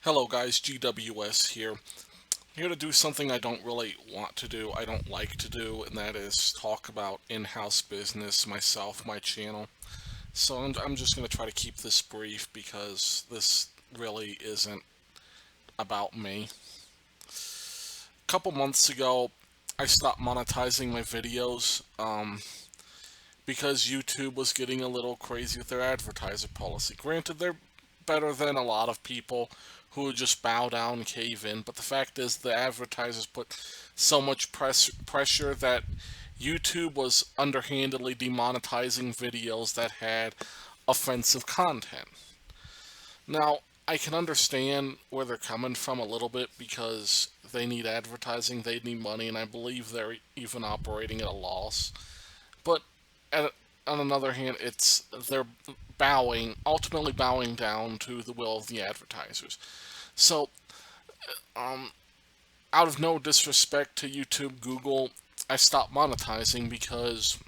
Hello guys, GWS here. Here to do something I don't really want to do, I don't like to do, and that is talk about in-house business, myself, my channel. So I'm just going to try to keep this brief because this really isn't about me. A couple months ago, I stopped monetizing my videos because YouTube was getting a little crazy with their advertiser policy. Granted, they're better than a lot of people who would just bow down and cave in, but the fact is the advertisers put so much pressure that YouTube was underhandedly demonetizing videos that had offensive content. Now, I can understand where they're coming from a little bit because they need advertising, they need money, and I believe they're even operating at a loss. But at, on another hand, it's they're ultimately bowing down to the will of the advertisers. So, out of no disrespect to YouTube, Google, I stopped monetizing because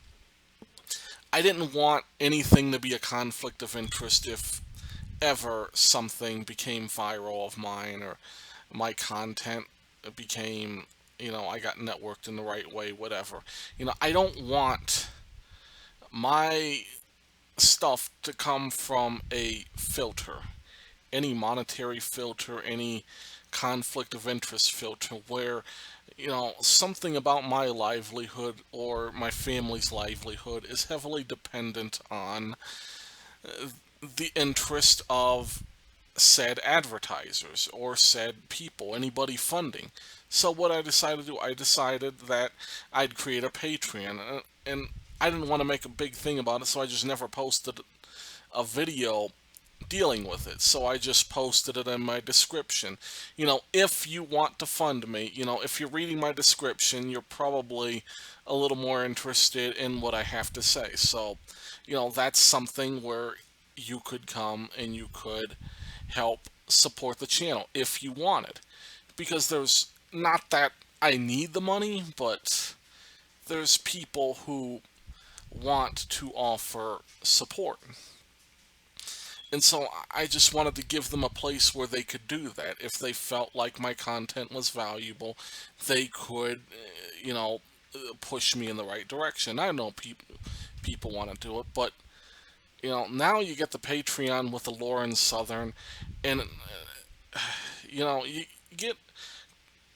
I didn't want anything to be a conflict of interest if ever something became viral of mine or my content became, I got networked in the right way, whatever. I don't want my stuff to come from a filter, any monetary filter, any conflict of interest filter, where something about my livelihood or my family's livelihood is heavily dependent on the interest of said advertisers or said people, anybody funding. So what I decided to do, I decided that I'd create a Patreon, and I didn't want to make a big thing about it, so I just never posted a video dealing with it. So I just posted it in my description. If you want to fund me, if you're reading my description, you're probably a little more interested in what I have to say. So, that's something where you could come and you could help support the channel if you wanted. Because there's not that I need the money, but there's people who want to offer support. And so I just wanted to give them a place where they could do that. If they felt like my content was valuable, they could, push me in the right direction. I know people want to do it, but now you get the Patreon with the Lauren Southern, and you get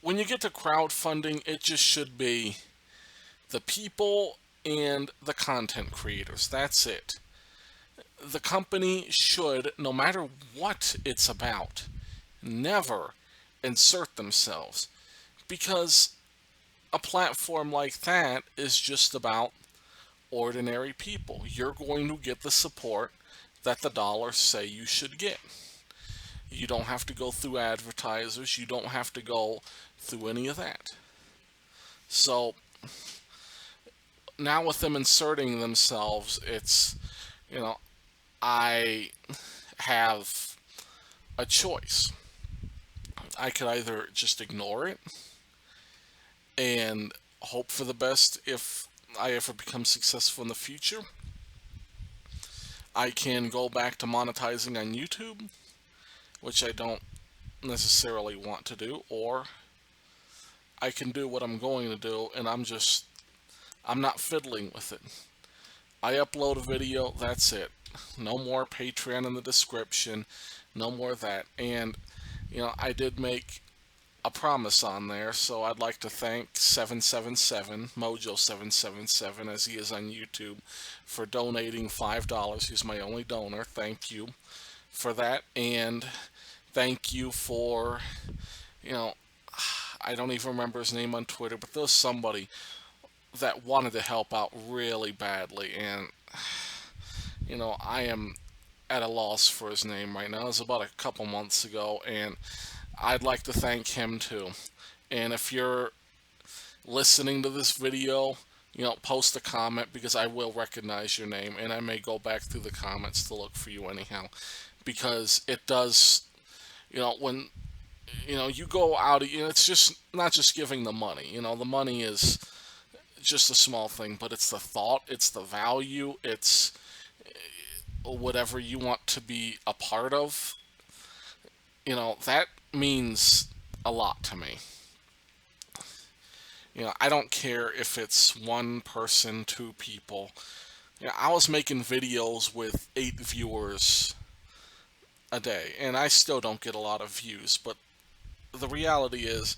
when you get to crowdfunding, it just should be the people and the content creators. That's it. The company should, no matter what it's about, never insert themselves, because a platform like that is just about ordinary people. You're going to get the support that the dollars say you should get. You don't have to go through advertisers, you don't have to go through any of that. So now with them inserting themselves, it's, you know, I have a choice. I could either just ignore it and hope for the best if I ever become successful in the future. I can go back to monetizing on YouTube, which I don't necessarily want to do, or I can do what I'm going to do and I'm not fiddling with it. I upload a video, that's it. No more Patreon in the description, no more of that. And, I did make a promise on there, so I'd like to thank 777, Mojo777, as he is on YouTube, for donating $5. He's my only donor. Thank you for that, and thank you for, you know, I don't even remember his name on Twitter, but there was somebody that wanted to help out really badly, and, I am at a loss for his name right now. It was about a couple months ago, and I'd like to thank him too. And if you're listening to this video, post a comment because I will recognize your name, and I may go back through the comments to look for you anyhow. Because it does, when, you go out, it's just not just giving the money. The money is just a small thing, but it's the thought, it's the value, it's whatever you want to be a part of. That means a lot to me. I don't care if it's one person, two people. I was making videos with 8 viewers a day, and I still don't get a lot of views, but the reality is,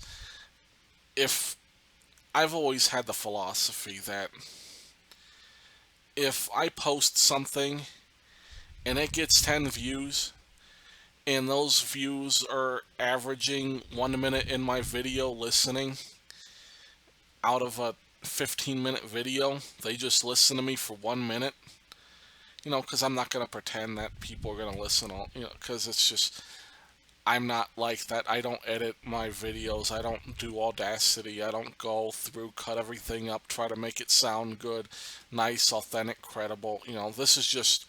if I've always had the philosophy that if I post something and it gets 10 views, and those views are averaging 1 minute in my video listening out of a 15-minute video, they just listen to me for 1 minute, because I'm not going to pretend that people are going to listen, because it's just, I'm not like that. I don't edit my videos. I don't do Audacity. I don't go through, cut everything up, try to make it sound good, nice, authentic, credible. This is just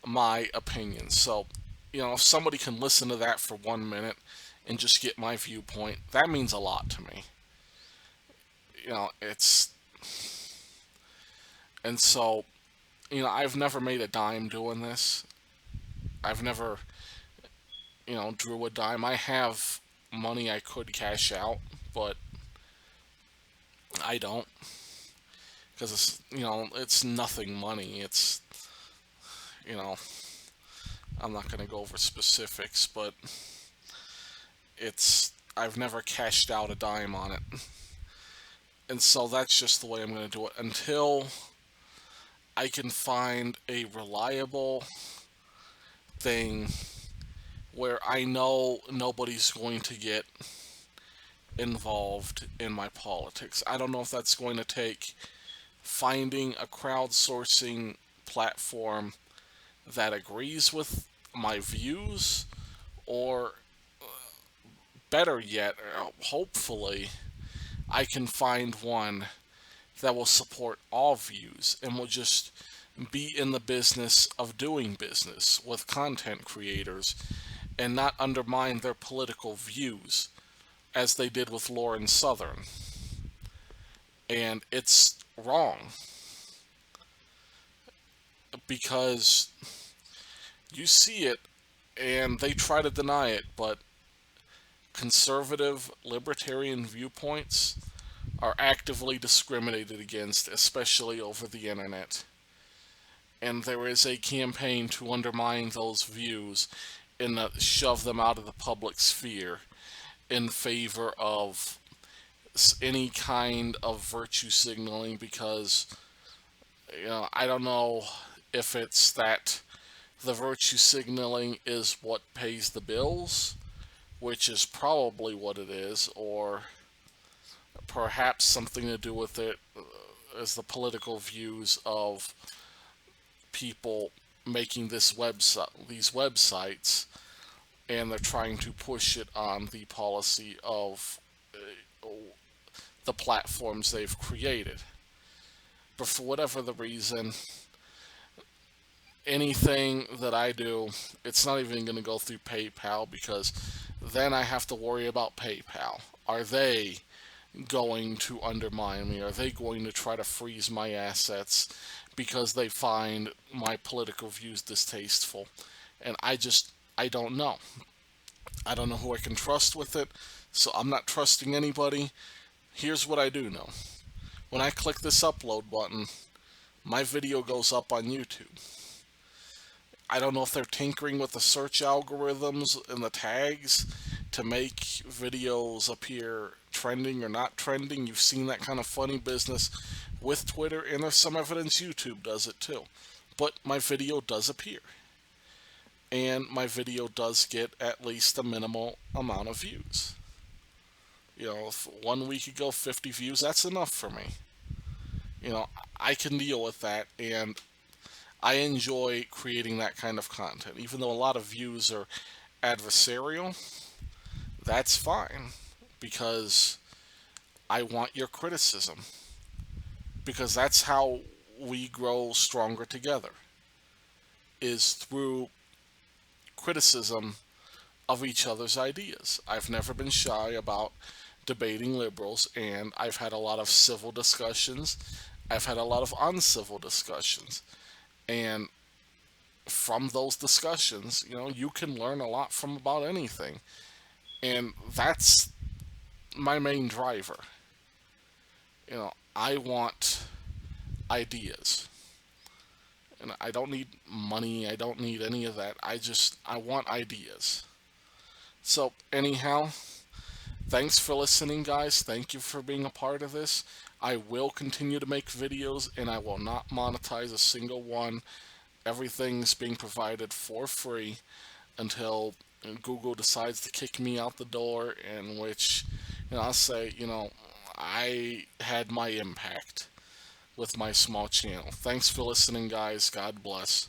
my opinion. So, if somebody can listen to that for 1 minute and just get my viewpoint, that means a lot to me. It's, and so, I've never made a dime doing this. I've never, drew a dime. I have money I could cash out, but I don't, because it's nothing money. It's, you know, I'm not going to go over specifics, but I've never cashed out a dime on it. And so that's just the way I'm going to do it until I can find a reliable thing where I know nobody's going to get involved in my politics. I don't know if that's going to take finding a crowdsourcing platform that agrees with my views, or better yet, hopefully, I can find one that will support all views and will just be in the business of doing business with content creators and not undermine their political views as they did with Lauren Southern. And it's wrong because you see it and they try to deny it, but conservative libertarian viewpoints are actively discriminated against, especially over the internet. And there is a campaign to undermine those views and shove them out of the public sphere in favor of any kind of virtue signaling, because I don't know if it's that the virtue signaling is what pays the bills, which is probably what it is, or perhaps something to do with it is the political views of people making these websites, and they're trying to push it on the policy of the platforms they've created. But for whatever the reason, anything that I do, it's not even going to go through PayPal, because then I have to worry about PayPal. Are they going to undermine me? Are they going to try to freeze my assets because they find my political views distasteful? And I don't know. I don't know who I can trust with it, so I'm not trusting anybody. Here's what I do know. When I click this upload button, my video goes up on YouTube. I don't know if they're tinkering with the search algorithms and the tags to make videos appear trending or not trending. You've seen that kind of funny business with Twitter, and there's some evidence YouTube does it too. But my video does appear. And my video does get at least a minimal amount of views. If 1 week ago 50 views, that's enough for me. I can deal with that, and I enjoy creating that kind of content. Even though a lot of views are adversarial, that's fine, because I want your criticism. Because that's how we grow stronger together, is through criticism of each other's ideas. I've never been shy about debating liberals, and I've had a lot of civil discussions. I've had a lot of uncivil discussions. And from those discussions, you can learn a lot from about anything. And that's my main driver. I want ideas. And I don't need money. I don't need any of that. I want ideas. So, anyhow, thanks for listening, guys. Thank you for being a part of this. I will continue to make videos and I will not monetize a single one. Everything's being provided for free until Google decides to kick me out the door, in which, I'll say, I had my impact with my small channel. Thanks for listening, guys. God bless.